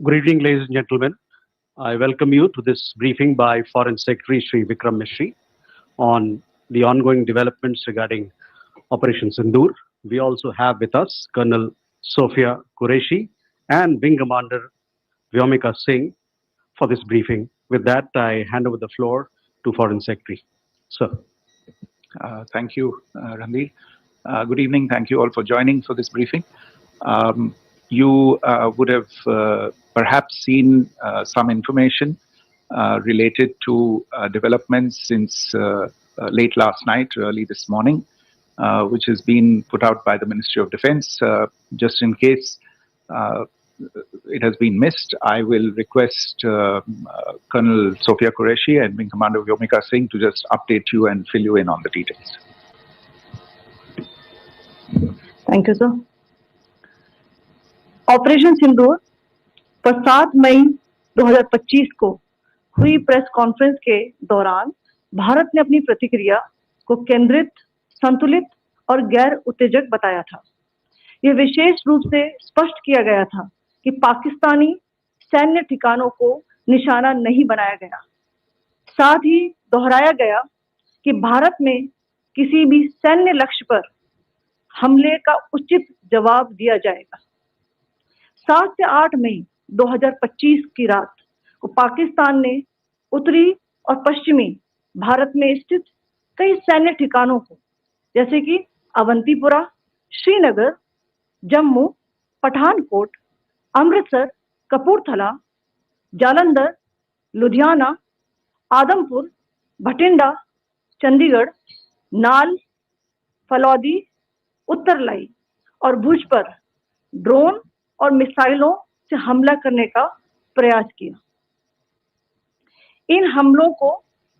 Good evening, ladies and gentlemen. I welcome you to this briefing by Foreign Secretary Sri Vikram Mishri on the ongoing developments regarding Operation Sindoor. We also have with us Colonel Sophia Qureshi and Wing Commander Vyomika Singh for this briefing. With that, I hand over the floor to Foreign Secretary. Sir. Thank you, Ranveer. Good evening. Thank you all for joining for this briefing. You would have perhaps seen some information related to developments since late last night, early this morning, which has been put out by the Ministry of Defense. Just in case it has been missed, I will request Colonel Sophia Qureshi and Wing Commander Vyomika Singh to just update you and fill you in on the details. Thank you, sir. Operation Sindoor पर 7 मई 2025 को हुई press conference के दौरान भारत ने अपनी प्रतिक्रिया को केंद्रित, संतुलित और गैर उत्तेजक बताया था। यह विशेष रूप से स्पष्ट किया गया था कि पाकिस्तानी सैन्य ठिकानों को निशाना नहीं बनाया गया। साथ ही दोहराया गया कि भारत में किसी भी सैन्य लक्ष्य पर हमले का उचित जवाब दिया जाएगा। 7 से 8 मई 2025 की रात को पाकिस्तान ने उत्तरी और पश्चिमी भारत में स्थित कई सैन्य ठिकानों को, जैसे कि अवंतीपुरा, श्रीनगर, जम्मू, पठानकोट, अमृतसर, कपूरथला, जालंधर, लुधियाना, आदमपुर, भटिंडा, चंडीगढ़, नाल, फलौदी, उत्तरलाई और भुज पर ड्रोन और मिसाइलों से हमला करने का प्रयास किया। इन हमलों को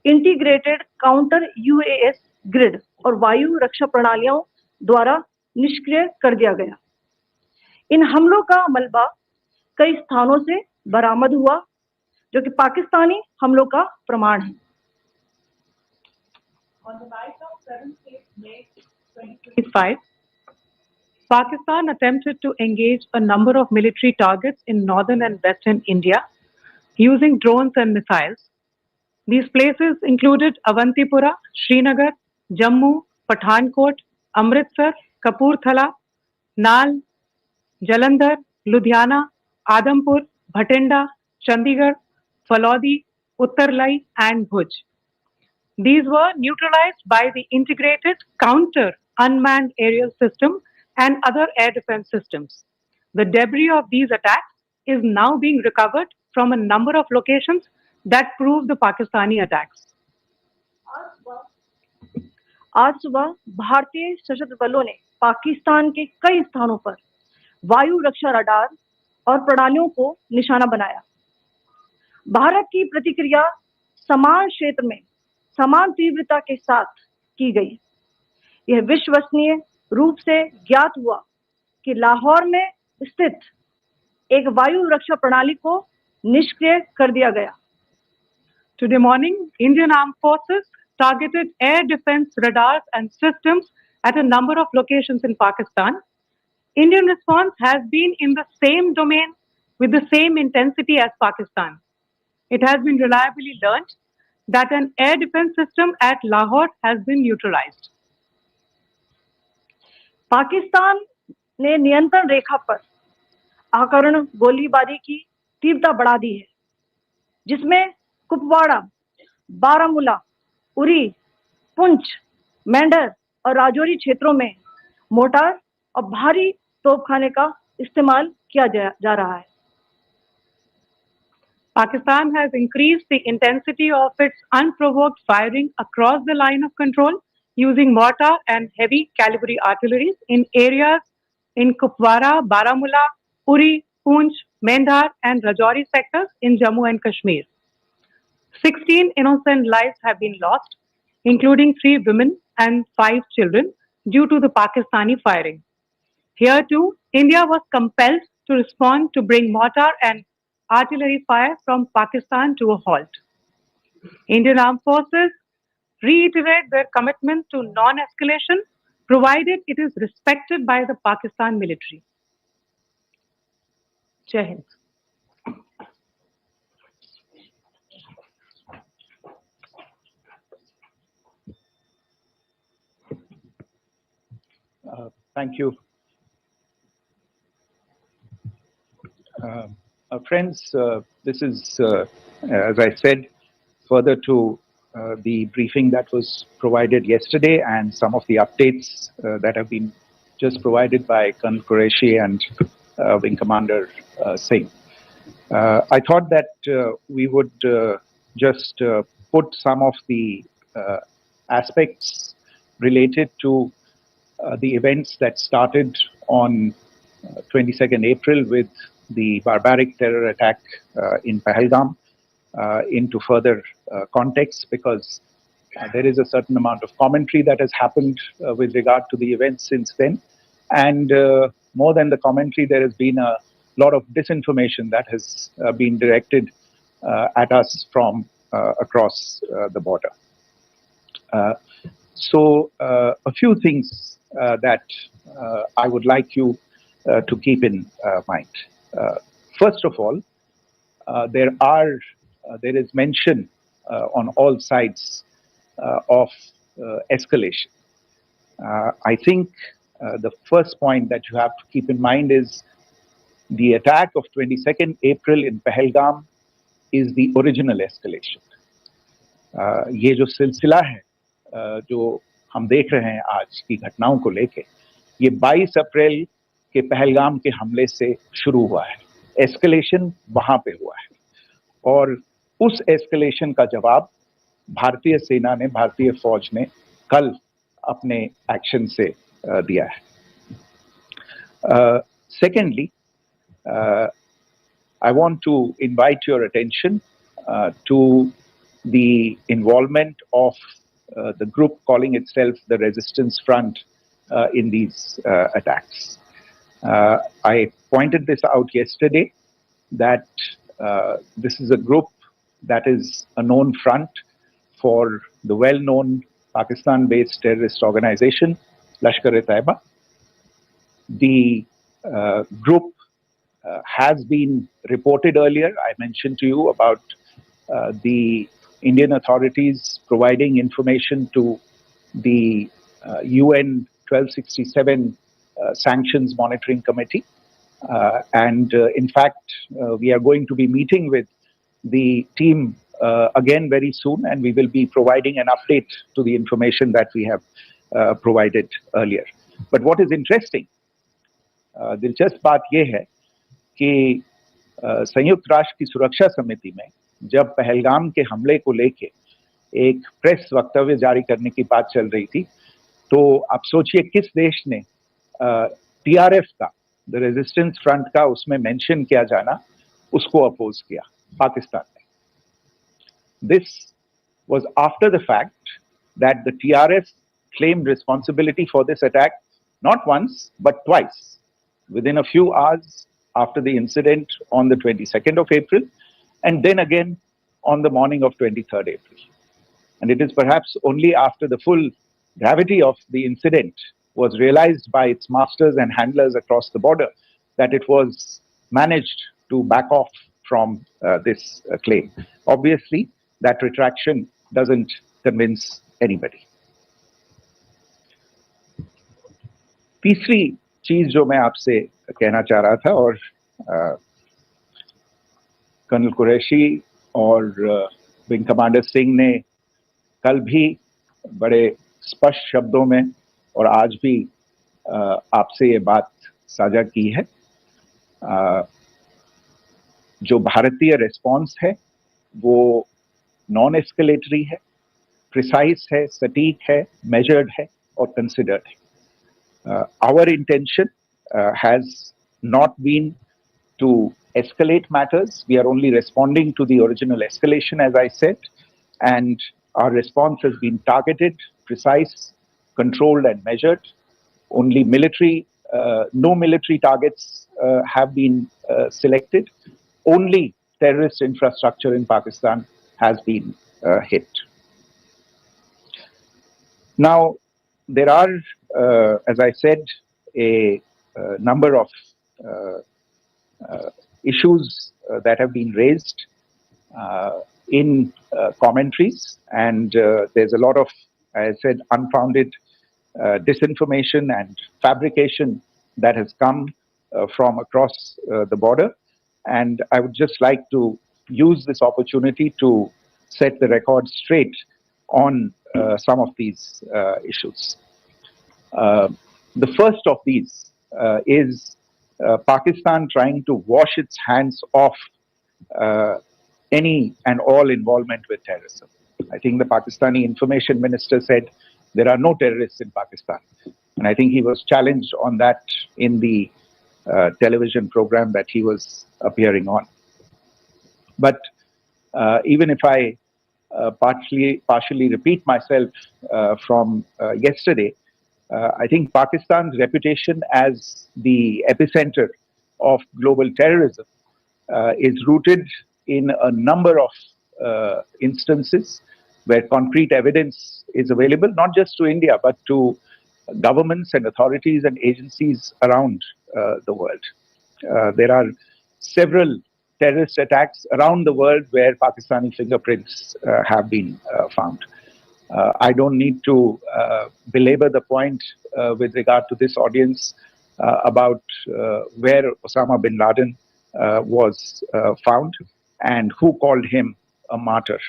इंटीग्रेटेड काउंटर यूएएस ग्रिड और वायु रक्षा प्रणालियों द्वारा निष्क्रिय कर दिया गया। इन हमलों का मलबा कई स्थानों से बरामद हुआ, जो कि पाकिस्तानी हमलों का प्रमाण है। On the night of 7th May 2025, Pakistan attempted to engage a number of military targets in northern and western India using drones and missiles. These places included Avantipura, Srinagar, Jammu, Pathankot, Amritsar, Kapurthala, Nal, Jalandhar, Ludhiana, Adampur, Bhatinda, Chandigarh, Falodi, Uttarlai and Bhuj. These were neutralized by the integrated counter unmanned aerial system and other air defense systems. The debris of these attacks is now being recovered from a number of locations that prove the Pakistani attacks. आज सुबह भारतीय सशस्त्र बलों ने पाकिस्तान के कई स्थानों पर वायु रक्षा रडार और प्रणालियों को निशाना बनाया। भारत की प्रतिक्रिया समान क्षेत्र में समान तीव्रता के साथ की गई। यह विश्वसनीय रूप से ज्ञात हुआ कि लाहौर में स्थित एक वायु रक्षा प्रणाली को निष्क्रिय कर दिया गया। Today morning, Indian Armed Forces targeted air defense radars and systems at a number of locations in Pakistan. Indian response has been in the same domain with the same intensity as Pakistan. It has been reliably learned that an air defense system at Lahore has been neutralized. Pakistan ने नियंत्रण रेखा पर आकरण गोलीबारी की तीव्रता बढ़ा दी है, जिसमें कुपवाड़ा, बारामूला, उरी, पुंछ, मेंढर और राजौरी क्षेत्रों में मोर्टार और भारी तोपखाने का इस्तेमाल किया जा रहा है। Pakistan has increased the intensity of its unprovoked firing across the line of control using mortar and heavy caliber artillery in areas in Kupwara, Baramulla, Uri, Poonch, Mendhar and Rajouri sectors in Jammu and Kashmir. 16 innocent lives have been lost, including 3 women and 5 children, due to the Pakistani firing. Here too, India was compelled to respond to bring mortar and artillery fire from Pakistan to a halt. Indian Armed Forces reiterate their commitment to non-escalation, provided it is respected by the Pakistan military. जय Hind. Thank you. Friends, this is, as I said, further to the briefing that was provided yesterday and some of the updates that have been just provided by Colonel Qureshi and Wing Commander Singh. I thought that we would just put some of the aspects related to the events that started on 22nd April with the barbaric terror attack in Pahalgam into further context, because there is a certain amount of commentary that has happened with regard to the events since then. And more than the commentary, there has been a lot of disinformation that has been directed at us from across the border. So a few things that I would like you to keep in mind. First of all, there is mention on all sides of escalation. I think the first point that you have to keep in mind is the attack of 22nd April in Pahalgam is the original escalation. ये जो सिलसिला है जो हम देख रहे हैं आज की घटनाओं को लेके, ये 22 अप्रैल के पहलगाम के हमले से शुरू हुआ है। एस्केलेशन वहां पे हुआ है और उस एस्केलेशन का जवाब भारतीय सेना ने, भारतीय फौज ने कल अपने एक्शन से दिया है। Secondly, I want to invite your attention to the involvement of the group calling itself the Resistance Front in these attacks. I pointed this out yesterday that this is a group that is a known front for the well-known Pakistan-based terrorist organization, Lashkar-e-Taiba. The group has been reported earlier. I mentioned to you about the Indian authorities providing information to the UN 1267 Sanctions Monitoring Committee. And in fact, we are going to be meeting with the team again very soon, and we will be providing an update to the information that we have provided earlier. But what is interesting, दिलचस्प बात यह है कि संयुक्त राष्ट्र की सुरक्षा समिति में जब पहलगाम के हमले को लेके एक प्रेस वक्तव्य जारी करने की बात चल रही थी, तो आप सोचिए किस देश ने टीआरएफ का, द रेजिस्टेंस फ्रंट का उसमें मेंशन किया जाना, उसको अपोज किया, पाकिस्तान ने. This was after the fact that the TRF claimed responsibility for this attack not once but twice within a few hours after the incident on the 22nd of April, and then again on the morning of 23rd April. And it is perhaps only after the full gravity of the incident was realized by its masters and handlers across the border that it was managed to back off from this claim. Obviously, that retraction doesn't convince anybody. तीसरी चीज जो मैं आपसे कहना चाह रहा था, और कर्नल कुरैशी और विंग कमांडर सिंह ने कल भी बड़े स्पष्ट शब्दों में और आज भी आपसे ये बात साझा की है. जो भारतीय रिस्पॉन्स है वो नॉन एस्केलेटरी है, प्रिसाइज है, सटीक है, मेजर्ड है और कंसिडर्ड है. Our intention has not been to escalate matters. We are only responding to the original escalation, as I said, and our response has been targeted, precise, controlled and measured. Only no military targets have been selected. Only terrorist infrastructure in Pakistan has been hit. Now, there are, as I said, a number of issues that have been raised in commentaries, and there's a lot of, as I said, unfounded disinformation and fabrication that has come from across the border. And I would just like to use this opportunity to set the record straight on some of these issues. The first of these is Pakistan trying to wash its hands off any and all involvement with terrorism. I think the Pakistani information minister said there are no terrorists in Pakistan. And I think he was challenged on that in the television program that he was appearing on. But even if I partially repeat myself from yesterday, I think Pakistan's reputation as the epicenter of global terrorism is rooted in a number of instances where concrete evidence is available, not just to India, but to governments and authorities and agencies around the world. There are several terrorist attacks around the world where Pakistani fingerprints have been found. I don't need to belabor the point with regard to this audience about where Osama bin Laden was found and who called him a martyr.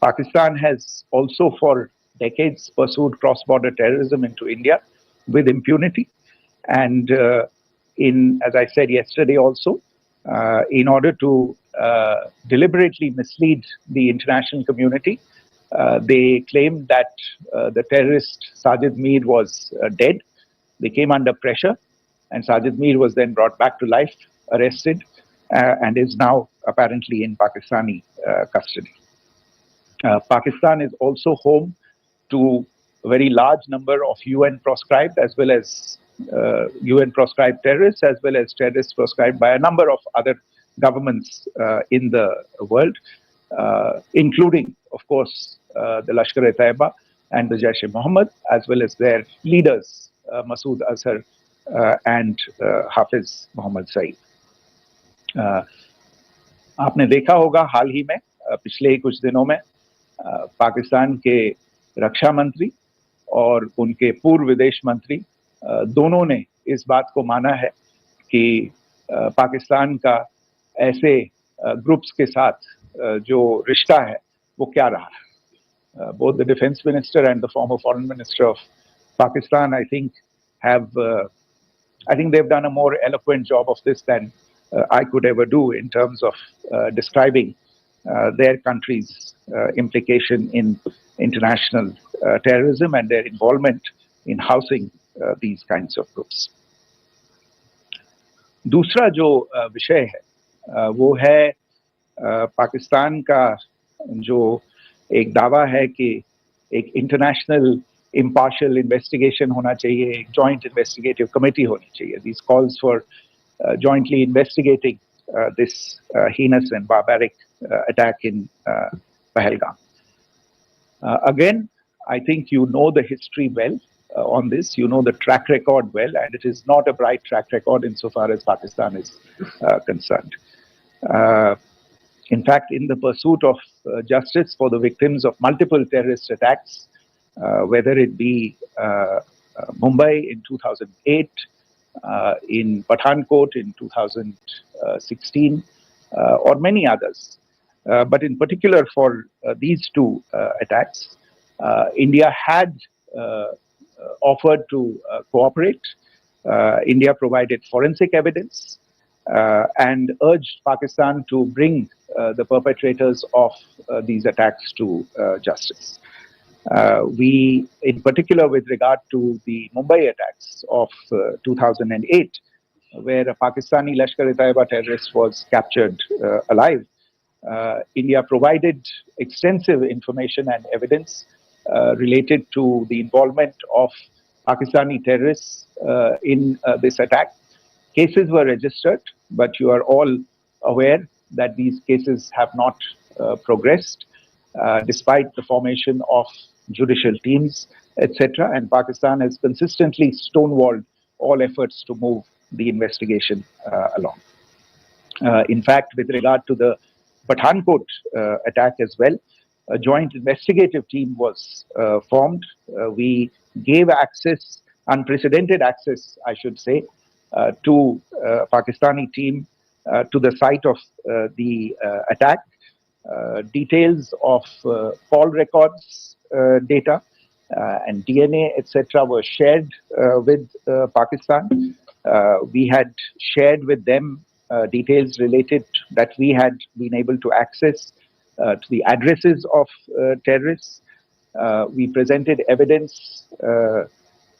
Pakistan has also for decades pursued cross-border terrorism into India with impunity. And as I said yesterday also, in order to deliberately mislead the international community, they claimed that the terrorist Sajid Mir was dead. They came under pressure, and Sajid Mir was then brought back to life, arrested, and is now apparently in Pakistani custody. Pakistan is also home to a very large number of UN proscribed as well as UN proscribed terrorists, as well as terrorists proscribed by a number of other governments in the world, including, of course, the Lashkar-e-Taiba and the Jaish-e-Mohammed, as well as their leaders, Masood Azhar and Hafiz Mohammed Saeed. आपने देखा होगा हाल ही में पिछले कुछ दिनों में पाकिस्तान के रक्षा मंत्री और उनके पूर्व विदेश मंत्री दोनों ने इस बात को माना है कि पाकिस्तान का ऐसे ग्रुप्स के साथ जो रिश्ता है वो क्या रहा है. Both the defense minister and the former foreign minister of Pakistan, I think they've done a more eloquent job of this than I could ever do in terms of describing their country's implication in international terrorism and their involvement in housing these kinds of groups. दूसरा जो विषय है वो है पाकिस्तान का जो एक दावा है कि एक इंटरनेशनल impartial investigation होना चाहिए, एक joint investigative committee होनी चाहिए. These calls for jointly investigating this heinous and barbaric attack in Pahalgam. Again, I think you know the history well on this. You know the track record well, and it is not a bright track record insofar as Pakistan is concerned. In fact, in the pursuit of justice for the victims of multiple terrorist attacks, whether it be Mumbai in 2008, in Pathankot in 2016, or many others. But in particular for these two attacks, India had offered to cooperate. India provided forensic evidence and urged Pakistan to bring the perpetrators of these attacks to justice. We, in particular with regard to the Mumbai attacks of 2008, where a Pakistani Lashkar-e-Taiba terrorist was captured alive, India provided extensive information and evidence related to the involvement of Pakistani terrorists in this attack. Cases were registered, but you are all aware that these cases have not progressed, despite the formation of judicial teams, etc. And Pakistan has consistently stonewalled all efforts to move the investigation along. In fact, with regard to the Pathankot attack as well, a joint investigative team was formed. We gave access, unprecedented access, I should say, to Pakistani team to the site of the attack. Details of call records data and DNA, etc., were shared with Pakistan. We had shared with them details related that we had been able to access to the addresses of terrorists. We presented evidence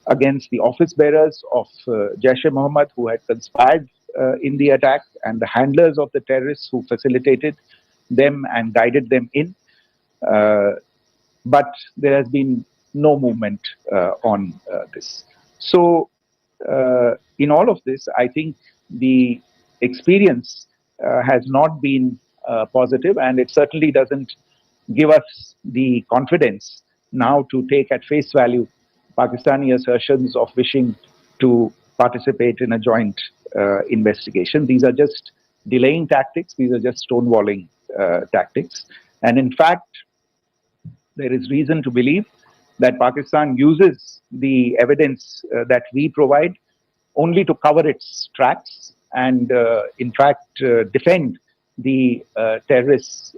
against the office bearers of Jaish-e-Mohammed who had conspired in the attack and the handlers of the terrorists who facilitated them and guided them in. But there has been no movement on this. So, in all of this, I think the experience has not been positive, and it certainly doesn't give us the confidence now to take at face value Pakistani assertions of wishing to participate in a joint investigation. These are just delaying tactics, these are just stonewalling tactics. And in fact, there is reason to believe that Pakistan uses the evidence that we provide only to cover its tracks and, in fact, defend the terrorists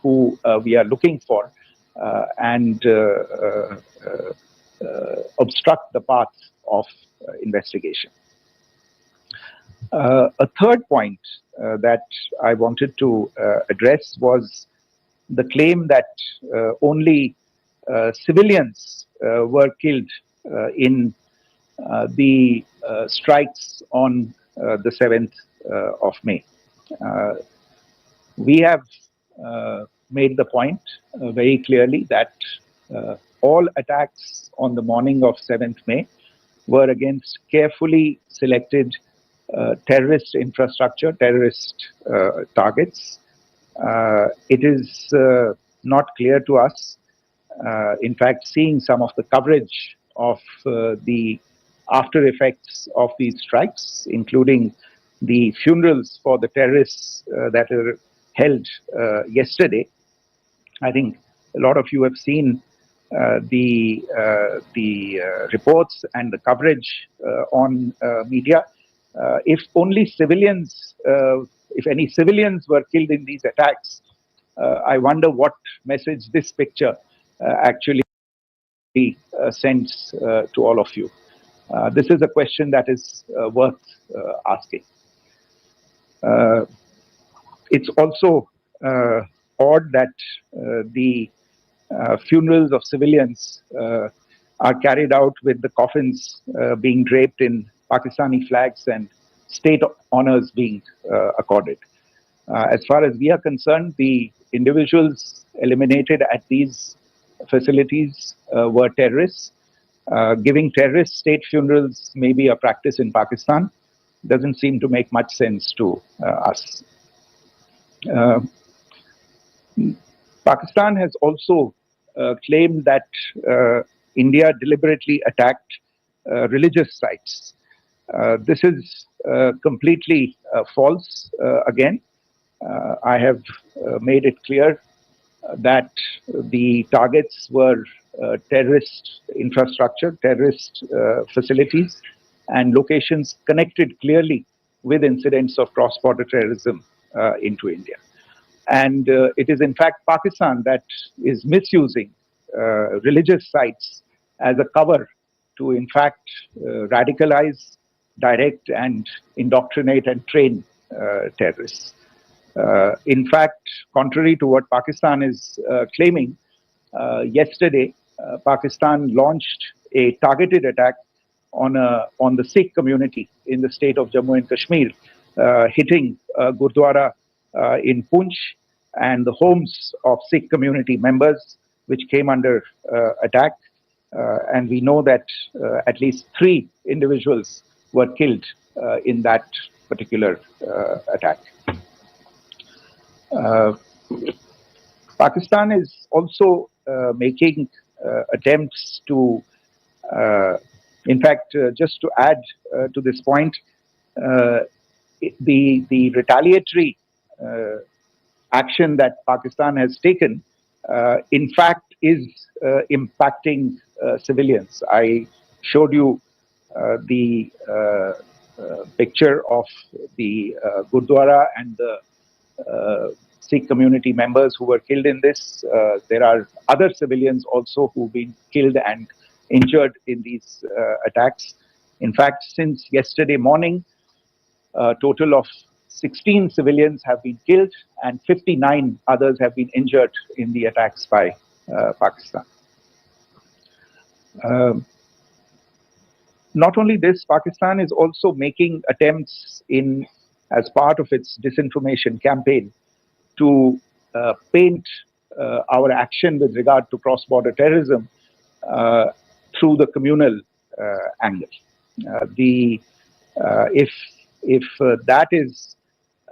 who we are looking for and obstruct the path of investigation. A third point that I wanted to address was the claim that only civilians were killed in the strikes on the 7th of May. We have made the point very clearly that all attacks on the morning of 7th May were against carefully selected terrorist infrastructure, terrorist targets. It is not clear to us, in fact, seeing some of the coverage of the after effects of these strikes, including the funerals for the terrorists that were held yesterday. I think a lot of you have seen the reports and the coverage on media. If only civilians, if any civilians were killed in these attacks, I wonder what message this picture actually sends to all of you. This is a question that is worth asking. It's also odd that the funerals of civilians are carried out with the coffins being draped in Pakistani flags and state honors being accorded. As far as we are concerned, the individuals eliminated at these facilities were terrorists. Giving terrorist state funerals may be a practice in Pakistan. Doesn't seem to make much sense to us. Pakistan has also claimed that India deliberately attacked religious sites. This is completely false again. I have made it clear that the targets were terrorist infrastructure, terrorist facilities, and locations connected clearly with incidents of cross-border terrorism into India. And it is in fact Pakistan that is misusing religious sites as a cover to in fact radicalize, direct and indoctrinate and train terrorists. In fact, contrary to what Pakistan is claiming, yesterday Pakistan launched a targeted attack on the Sikh community in the state of Jammu and Kashmir, hitting Gurdwara in Poonch and the homes of Sikh community members, which came under attack. And we know that at least 3 individuals were killed in that particular attack. Pakistan is also making attempts to, in fact, just to add to this point, uh, the retaliatory action that Pakistan has taken, in fact, is impacting civilians. I showed you the picture of the Gurdwara and the Sikh community members who were killed in this. There are other civilians also who've been killed and injured in these attacks. In fact, since yesterday morning, a total of 16 civilians have been killed and 59 others have been injured in the attacks by Pakistan. Not only this, Pakistan is also making attempts as part of its disinformation campaign to paint our action with regard to cross-border terrorism through the communal angle. If that is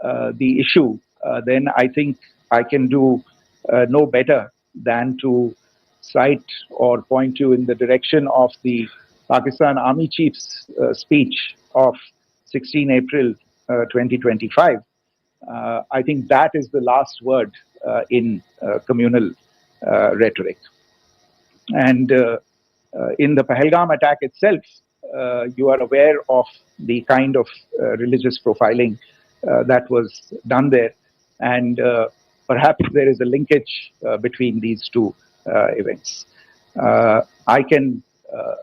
the issue, then I think I can do no better than to cite or point you in the direction of the Pakistan Army Chief's speech of 16 April 2025. I think that is the last word in communal rhetoric. And in the Pahalgam attack itself, you are aware of the kind of religious profiling that was done there. And perhaps there is a linkage between these two events. I can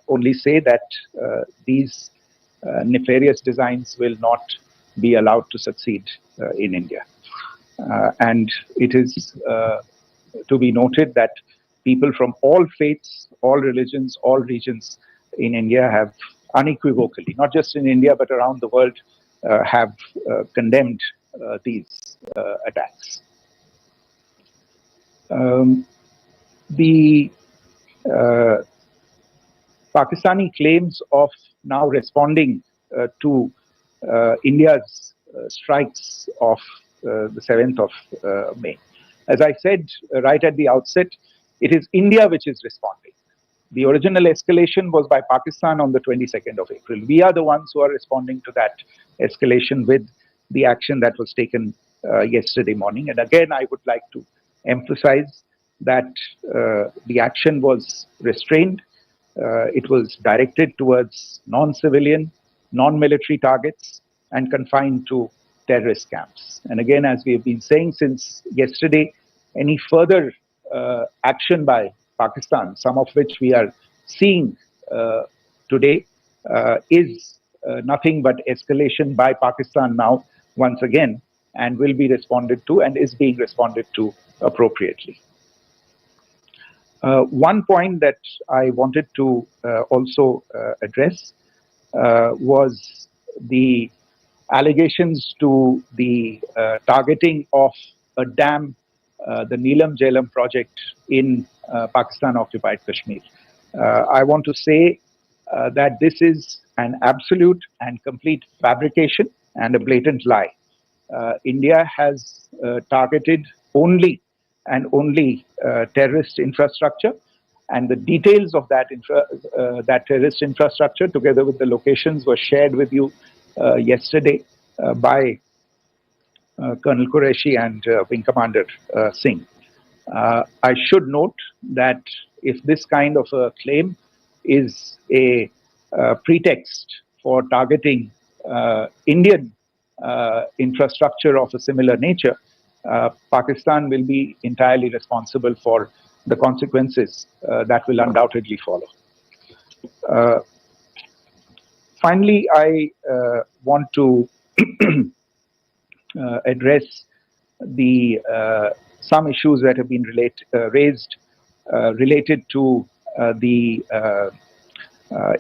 only say that these nefarious designs will not be allowed to succeed in India. And it is to be noted that people from all faiths, all religions, all regions in India have unequivocally, not just in India but around the world, have condemned these attacks. The Pakistani claims of now responding to India's strikes of the 7th of May. As I said right at the outset, it is India which is responding. The original escalation was by Pakistan on the 22nd of April. We are the ones who are responding to that escalation with the action that was taken yesterday morning. And again, I would like to emphasize that the action was restrained. It was directed towards non-civilian, non-military targets and confined to terrorist camps. And again, as we have been saying since yesterday, any further action by Pakistan, some of which we are seeing today, is nothing but escalation by Pakistan now, once again, and will be responded to and is being responded to appropriately. One point that I wanted to also address was the allegations to the targeting of a dam, the Neelam Jhelum project in Pakistan-occupied Kashmir. I want to say that this is an absolute and complete fabrication and a blatant lie. India has targeted only and only terrorist infrastructure, and the details of that terrorist infrastructure, together with the locations, were shared with you yesterday by Colonel Qureshi and Wing Commander Singh. I should note that if this kind of a claim is a pretext for targeting Indian infrastructure of a similar nature, Pakistan will be entirely responsible for the consequences that will undoubtedly follow. Finally, I want to address some issues that have been raised related to the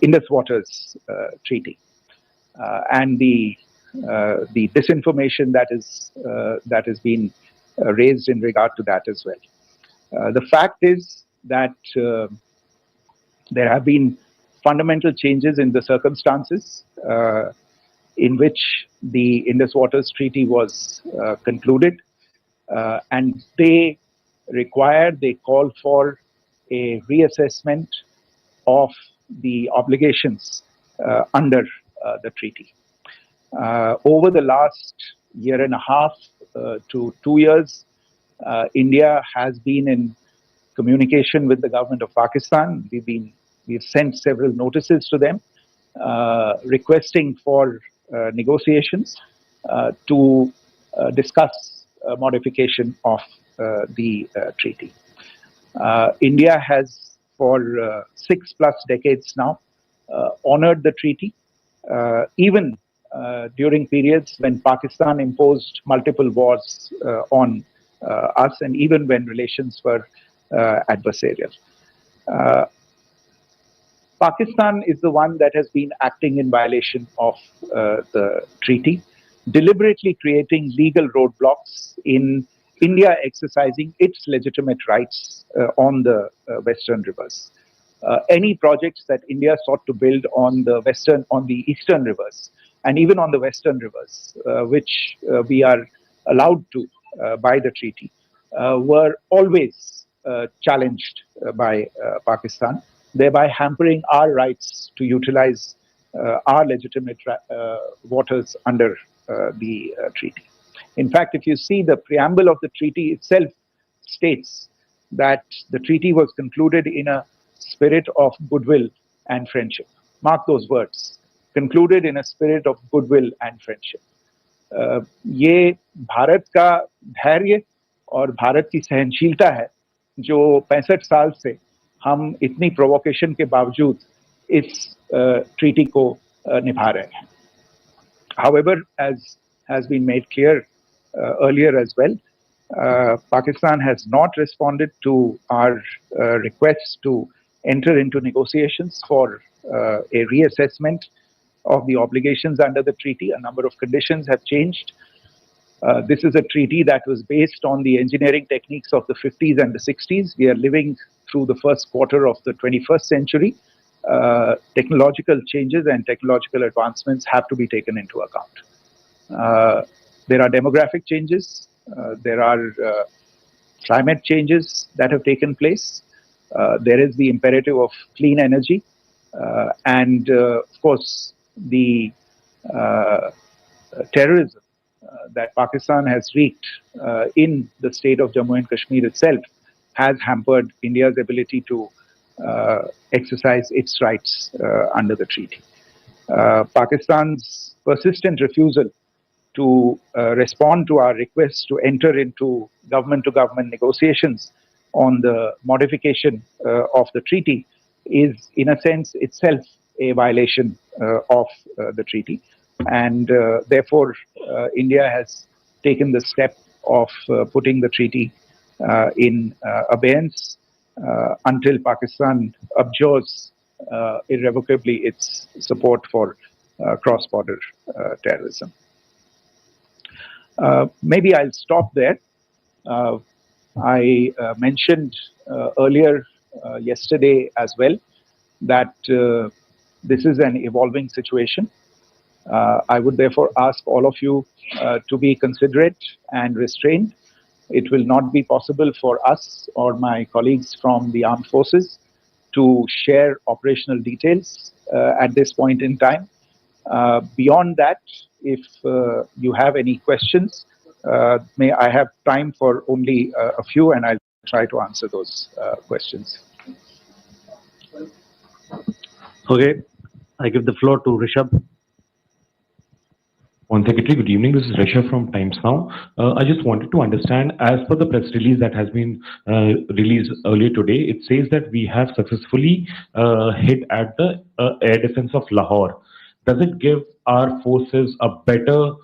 Indus Waters Treaty and the disinformation that has been raised in regard to that as well. The fact is that there have been fundamental changes in the circumstances in which the Indus Waters Treaty was concluded, and they call for a reassessment of the obligations under the treaty. Over the last year and a half to 2 years, India has been in communication with the government of Pakistan. We've sent several notices to them requesting for negotiations to discuss modification of the treaty. India has for 6+ decades now honored the treaty, even during periods when Pakistan imposed multiple wars on us, and even when relations were adversarial. Pakistan is the one that has been acting in violation of the treaty, deliberately creating legal roadblocks in India exercising its legitimate rights on the Western rivers. Any projects that India sought to build on the Eastern rivers, and even on the Western rivers, which we are allowed to by the treaty, were always challenged by Pakistan, thereby hampering our rights to utilize our legitimate waters under the treaty. In fact, if you see the preamble of the treaty itself states that the treaty was concluded in a spirit of goodwill and friendship. Mark those words, concluded in a spirit of goodwill and friendship. ये भारत का धैर्य और भारत की सहनशीलता है जो 65 साल से हम इतनी प्रोवोकेशन के बावजूद इस ट्रीटी को निभा रहे हैं. However, as has been made clear earlier as well, Pakistan has not responded to our requests to enter into negotiations for a reassessment of the obligations under the treaty. A number of conditions have changed. This is a treaty that was based on the engineering techniques of the 50s and the 60s. We are living through the first quarter of the 21st century. Technological changes and technological advancements have to be taken into account. There are demographic changes. There are climate changes that have taken place. There is the imperative of clean energy. And of course, the terrorism that Pakistan has wreaked in the state of Jammu and Kashmir itself has hampered India's ability to exercise its rights under the treaty. Pakistan's persistent refusal to respond to our request to enter into government-to-government negotiations on the modification of the treaty is, in a sense, itself a violation of the treaty. And therefore, India has taken the step of putting the treaty in abeyance until Pakistan abjures irrevocably its support for cross-border terrorism. Maybe I'll stop there. I mentioned earlier yesterday as well that this is an evolving situation. I would therefore ask all of you to be considerate and restrained. It will not be possible for us or my colleagues from the armed forces to share operational details at this point in time. Beyond that, if you have any questions, may I have time for only a few, and I'll try to answer those questions. Okay, I give the floor to Rishabh. One Secretary, good evening. This is Rishabh from Times Now. I just wanted to understand, as per the press release that has been released earlier today, it says that we have successfully hit at the air defense of Lahore. Does it give our forces a better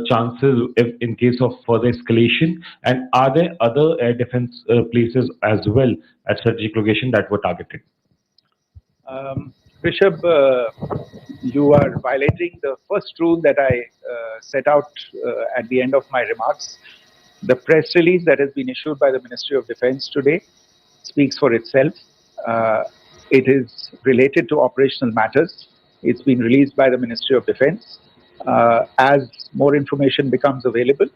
chances if in case of further escalation? And are there other air defense places as well at strategic location that were targeted? Rishabh, you are violating the first rule that I set out at the end of my remarks. The press release that has been issued by the Ministry of Defense today speaks for itself. It is related to operational matters. It's been released by the Ministry of Defense. As more information becomes available,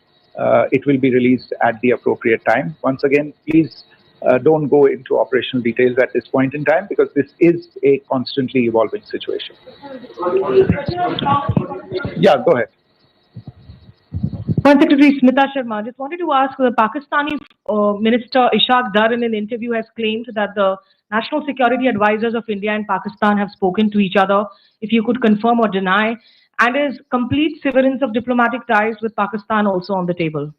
it will be released at the appropriate time. Once again, please don't go into operational details at this point in time, because this is a constantly evolving situation. Yeah, go ahead. Foreign Secretary Smita Sharma, just wanted to ask, the Pakistani Minister Ishaq Dar in an interview has claimed that the national security advisors of India and Pakistan have spoken to each other. If you could confirm or deny, and is complete severance of diplomatic ties with Pakistan also on the table?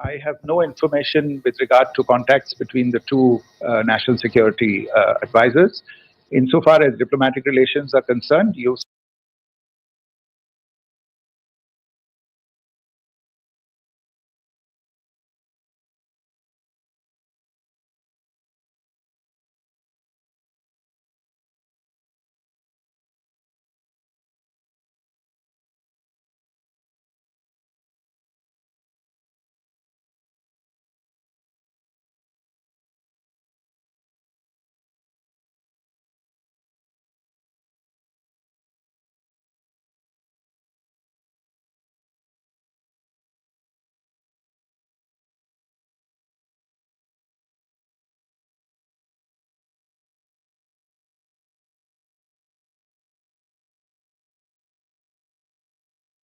I have no information with regard to contacts between the two national security advisors. Insofar as diplomatic relations are concerned, you've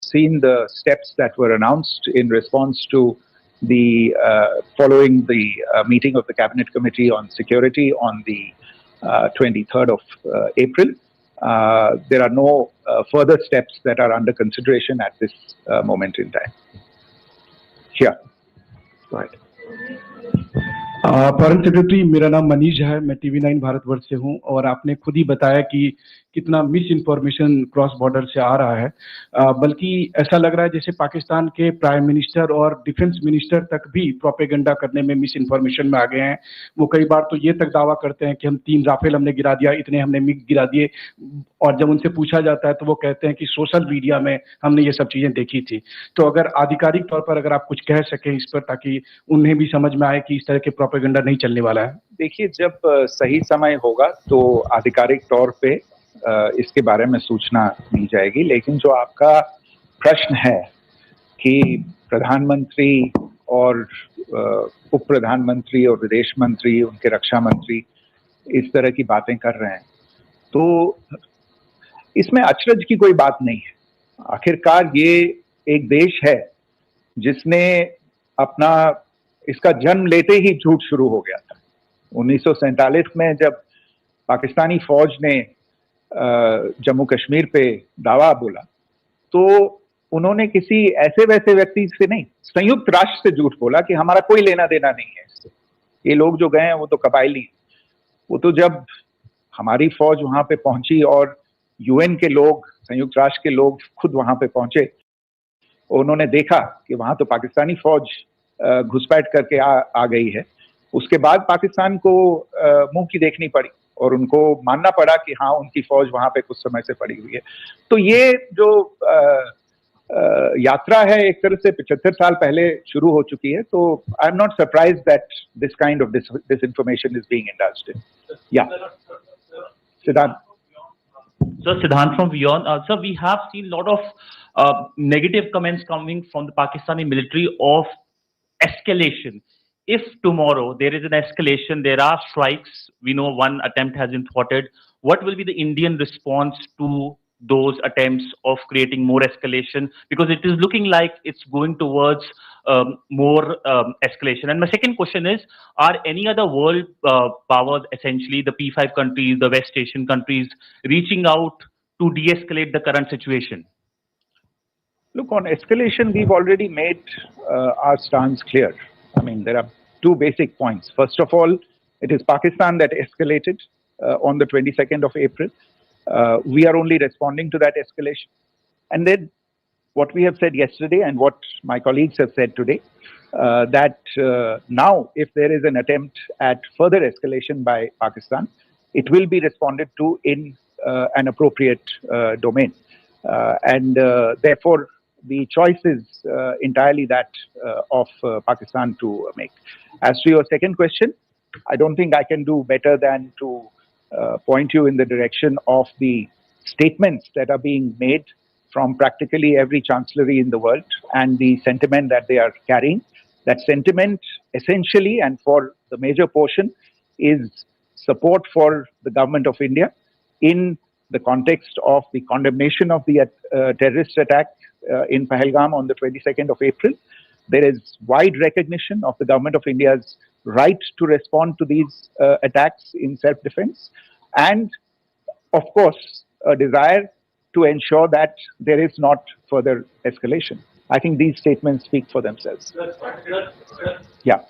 seen the steps that were announced in response to the following the meeting of the Cabinet Committee on Security on the 23rd of April. There are no further steps that are under consideration at this moment in time. Here, go ahead. Foreign secretary, मेरा नाम मनीष है, मैं TV9 Bharatvarsh से हूं और आपने खुद ही बताया कि कितना मिस इन्फॉर्मेशन क्रॉस बॉर्डर से आ रहा है, बल्कि ऐसा लग रहा है जैसे पाकिस्तान के प्राइम मिनिस्टर और डिफेंस मिनिस्टर तक भी प्रोपेगेंडा करने में मिस इन्फॉर्मेशन में आ गए हैं। वो कई बार तो ये तक दावा करते हैं कि हम 3 राफेल हमने गिरा दिया, इतने हमने मिग गिरा दिए, और जब उनसे पूछा जाता है तो वो कहते हैं कि सोशल मीडिया में हमने ये सब चीजें देखी थी। तो अगर आधिकारिक तौर पर अगर आप कुछ कह सकें इस पर, ताकि उन्हें भी समझ में आए कि इस तरह के प्रोपेगेंडा नहीं चलने वाला है। देखिए, जब सही समय होगा तो आधिकारिक तौर पे इसके बारे में सूचना दी जाएगी, लेकिन जो आपका प्रश्न है कि प्रधानमंत्री और उप प्रधानमंत्री और विदेश मंत्री, उनके रक्षा मंत्री इस तरह की बातें कर रहे हैं, तो इसमें अचरज की कोई बात नहीं है। आखिरकार ये एक देश है जिसने अपना इसका जन्म लेते ही झूठ शुरू हो गया था। 1947 में जब पाकिस्तानी फौज ने जम्मू कश्मीर पे दावा बोला, तो उन्होंने किसी ऐसे वैसे व्यक्ति से नहीं, संयुक्त राष्ट्र से झूठ बोला कि हमारा कोई लेना देना नहीं है इससे, ये लोग जो गए हैं वो तो कबायली। वो तो जब हमारी फौज वहां पे पहुंची और UN के लोग, संयुक्त राष्ट्र के लोग खुद वहां पे पहुंचे, उन्होंने देखा कि वहां तो पाकिस्तानी फौज घुसपैठ करके आ गई है, उसके बाद पाकिस्तान को मुंह की देखनी पड़ी और उनको मानना पड़ा कि हाँ, उनकी फौज वहां पे कुछ समय से पड़ी हुई है। तो ये जो यात्रा है एक तरह से 75 साल पहले शुरू हो चुकी है। तो I am not surprised that this kind of disinformation is being indulged in. Yeah, Siddhant. So Siddhant from Beyond. Sir, we have seen a lot of negative comments coming from the Pakistani military of escalation. If tomorrow there is an escalation, there are strikes, we know one attempt has been thwarted, what will be the Indian response to those attempts of creating more escalation? Because it is looking like it's going towards more escalation. And my second question is, are any other world powers, essentially the P5 countries, the West Asian countries, reaching out to de-escalate the current situation? Look, on escalation, we've already made our stance clear. I mean, there are two basic points. First of all, it is Pakistan that escalated on the 22nd of April. We are only responding to that escalation. And then what we have said yesterday and what my colleagues have said today, that now if there is an attempt at further escalation by Pakistan, it will be responded to in an appropriate domain. And therefore, the choice is entirely that of Pakistan to make. As to your second question, I don't think I can do better than to point you in the direction of the statements that are being made from practically every chancellery in the world and the sentiment that they are carrying. That sentiment essentially, and for the major portion, is support for the government of India in the context of the condemnation of the terrorist attack in Pahalgam on the 22nd of April, There is wide recognition of the government of India's right to respond to these attacks in self-defense, and of course, a desire to ensure that there is not further escalation. I think these statements speak for themselves. Yeah.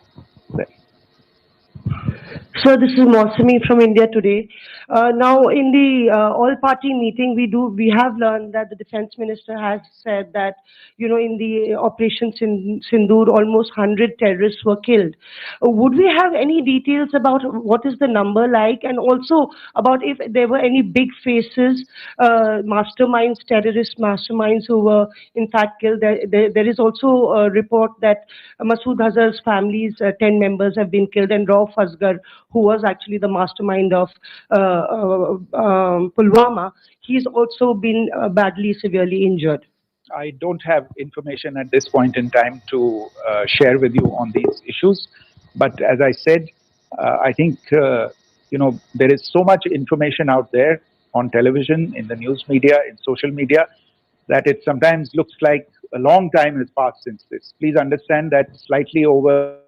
So this is Mosami from India Today. Now, in the all-party meeting, we have learned that the defense minister has said that, you know, in the Operation Sindoor, almost 100 terrorists were killed. Would we have any details about what is the number like, and also about if there were any big faces, masterminds, terrorist masterminds who were in fact killed? There is also a report that Masood Azhar's family's 10 members have been killed, and Rauf Asghar, who was actually the mastermind of Pulwama, he's also been badly, severely injured. I don't have information at this point in time to share with you on these issues. But as I said, I think, you know, there is so much information out there on television, in the news media, in social media, that it sometimes looks like a long time has passed since this. Please understand that slightly over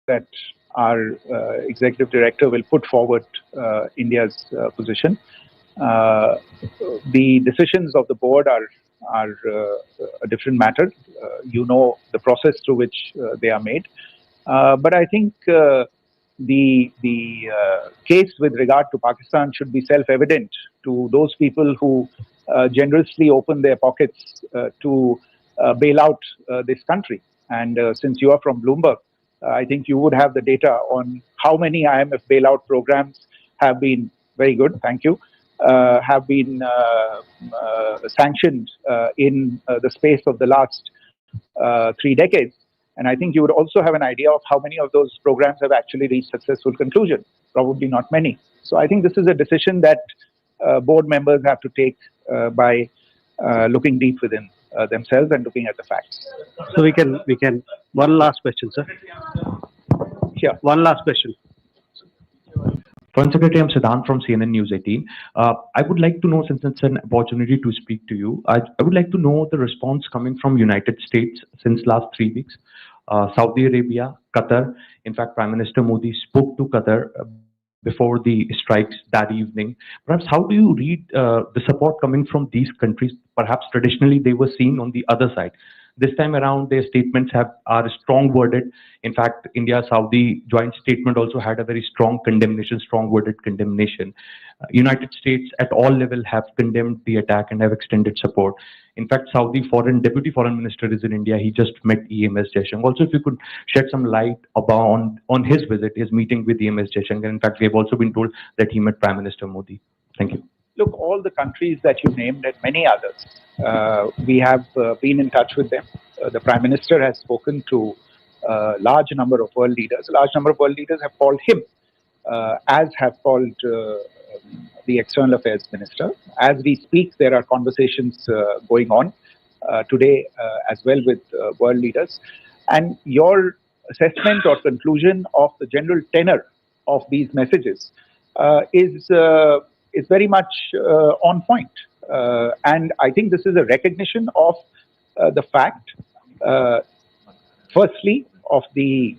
that our executive director will put forward India's position. The decisions of the board are a different matter. You know the process through which they are made. But I think the case with regard to Pakistan should be self-evident to those people who generously open their pockets to bail out this country. And since you are from Bloomberg, I think you would have the data on how many IMF bailout programs have been very good. Thank you. Have been sanctioned in the space of the last 3 decades. And I think you would also have an idea of how many of those programs have actually reached successful conclusion. Probably not many. So I think this is a decision that board members have to take by looking deep within themselves and looking at the facts. So we can, one last question, sir. Yeah. One last question. Foreign Secretary, I'm Siddhant from CNN News 18. I would like to know, since it's an opportunity to speak to you, I would like to know the response coming from United States since last 3 weeks. Saudi Arabia, Qatar. In fact, Prime Minister Modi spoke to Qatar before the strikes that evening. Perhaps how do you read the support coming from these countries? Perhaps traditionally they were seen on the other side. This time around, their statements are strong worded. In fact, India-Saudi joint statement also had a very strong condemnation, strong worded condemnation. United States at all levels have condemned the attack and have extended support. In fact, Saudi Deputy Foreign Minister is in India. He just met EMS Jaishankar. Also, if you could shed some light on his visit, his meeting with EMS Jaishankar. In fact, we have also been told that he met Prime Minister Modi. Thank you. Look, all the countries that you named and many others, we have been in touch with them. The Prime Minister has spoken to a large number of world leaders. A large number of world leaders have called him, as have called the External Affairs Minister. As we speak, there are conversations going on today as well with world leaders. And your assessment or conclusion of the general tenor of these messages is very much on point. And I think this is a recognition of the fact, firstly, of the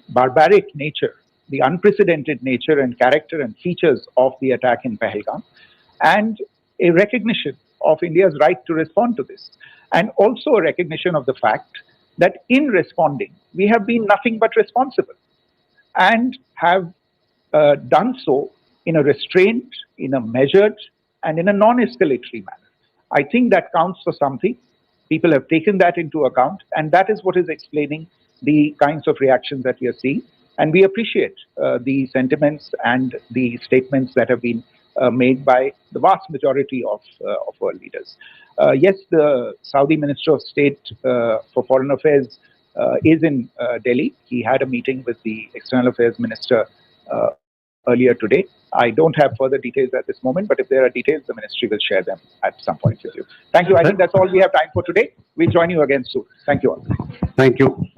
barbaric nature, the unprecedented nature and character and features of the attack in Pahalgam, and a recognition of India's right to respond to this. And also a recognition of the fact that in responding, we have been nothing but responsible and have done so in a restrained, in a measured, and in a non-escalatory manner. I think that counts for something. People have taken that into account, and that is what is explaining the kinds of reactions that we are seeing. And we appreciate the sentiments and the statements that have been made by the vast majority of world leaders. Yes, the Saudi Minister of State for Foreign Affairs is in Delhi. He had a meeting with the External Affairs Minister earlier today. I don't have further details at this moment, but if there are details, the ministry will share them at some point with you. Thank you. I think that's all we have time for today. We'll join you again soon. Thank you all. Thank you.